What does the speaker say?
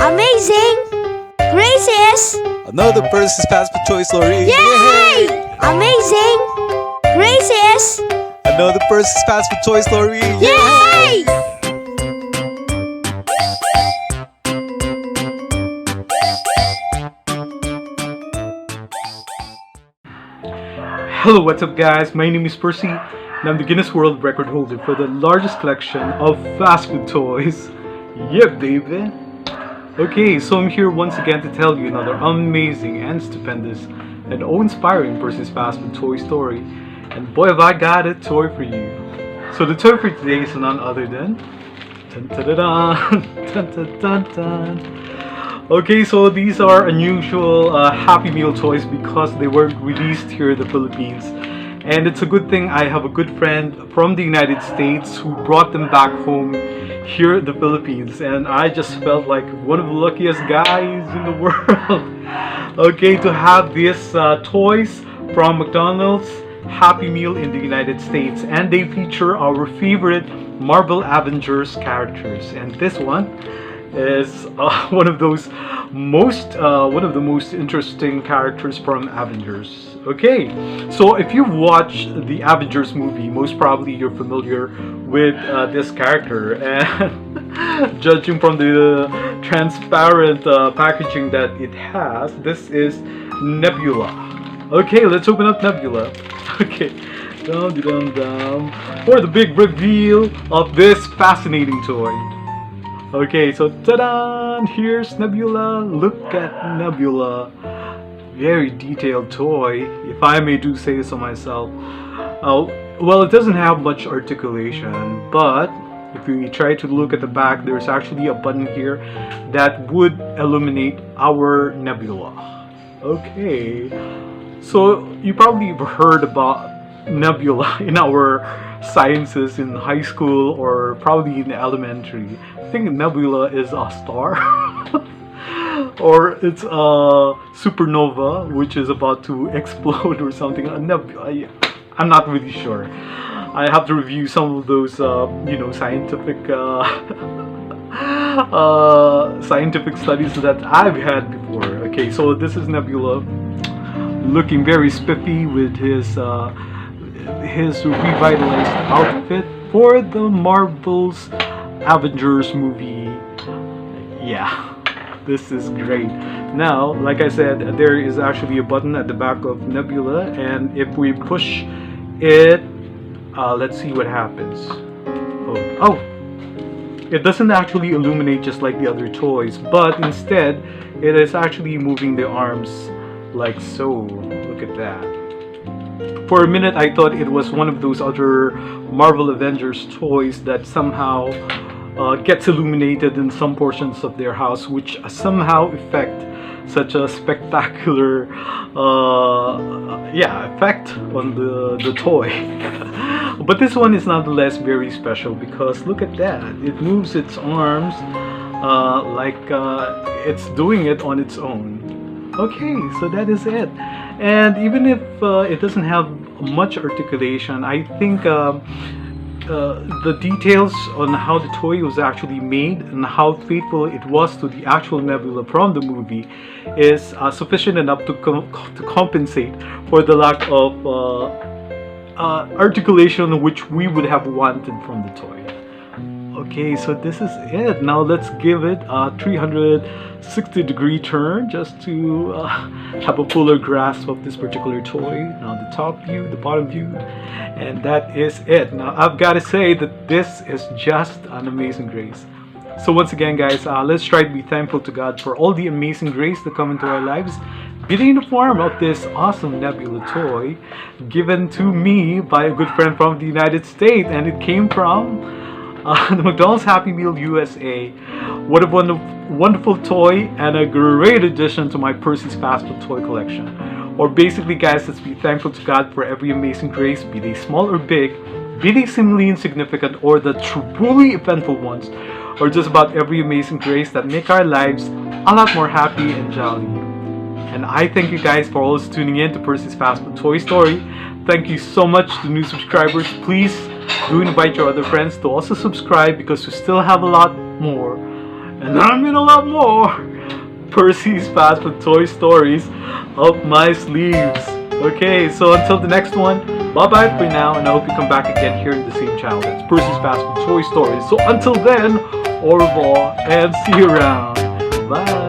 Amazing! Gracious! Another person's passport choice story. Yay! Amazing! Gracious! Another person's passport choice story. Yay! Hello, what's up guys? My name is Percy and I'm the Guinness World Record holder for the largest collection of fast food toys. Yeah, baby! Okay, so I'm here once again to tell you another amazing and stupendous and awe-inspiring Percy's fast food toy story. And boy have I got a toy for you. So the toy for today is none other than... Dun, dun, dun, dun, dun, dun, dun. Okay, so these are unusual Happy Meal toys because they weren't released here in the Philippines. And it's a good thing I have a good friend from the United States who brought them back home here in the Philippines. And I just felt like one of the luckiest guys in the world. Okay, to have these toys from McDonald's Happy Meal in the United States. And they feature our favorite Marvel Avengers characters. And this one is one of the most interesting characters from Avengers. Okay, so if you've watched the Avengers movie, most probably you're familiar with this character, and judging from the transparent packaging that it has, this is Nebula. Okay, let's open up Nebula. Okay, dum dum dum, for the big reveal of this fascinating toy. Okay, so ta-da! Here's Nebula. Look at Nebula. Very detailed toy, if I may do say so myself. Well, it doesn't have much articulation, but if we try to look at the back, there's actually a button here that would illuminate our Nebula. Okay, so you probably have heard about Nebula in our sciences in high school or probably in elementary. I think Nebula is a star or it's a supernova which is about to explode or something. A nebula, I'm not really sure. I have to review some of those scientific scientific studies that I've had before. Okay, so this is Nebula looking very spiffy with his revitalized outfit for the Marvel's Avengers movie. Yeah, this is great. Now, like I said, there is actually a button at the back of Nebula, and if we push it, let's see what happens. Oh, it doesn't actually illuminate just like the other toys, but instead it is actually moving the arms like so. Look at that. For a minute, I thought it was one of those other Marvel Avengers toys that somehow gets illuminated in some portions of their house, which somehow effect such a spectacular effect on the toy. But this one is nonetheless very special because look at that. It moves its arms like it's doing it on its own. Okay, so that is it. And even if it doesn't have much articulation, I think the details on how the toy was actually made and how faithful it was to the actual Nebula from the movie is sufficient enough to compensate for the lack of articulation which we would have wanted from the toy. Okay, so this is it. Now let's give it a 360-degree turn just to have a fuller grasp of this particular toy. Now the top view, the bottom view, and that is it. Now I've got to say that this is just an amazing grace. So once again guys, let's try to be thankful to God for all the amazing grace that come into our lives, be they in the form of this awesome Nebula toy given to me by a good friend from the United States, and it came from the McDonald's Happy Meal USA. What a wonderful toy and a great addition to my Percy's fast food toy collection. Or basically guys, let's be thankful to God for every amazing grace, be they small or big, be they seemingly insignificant or the truly eventful ones, or just about every amazing grace that make our lives a lot more happy and jolly. And I thank you guys for always tuning in to Percy's Fast Food Toy Story. Thank you so much to new subscribers. Please do invite your other friends to also subscribe because we still have a lot more. and I'm gonna love more Percy's Fast Food Toy Stories up my sleeves. Okay, so until the next one, bye bye for now, and I hope you come back again here in the same channel. That's Percy's Fast Food Toy Stories. So until then, au revoir, and see you around. Bye.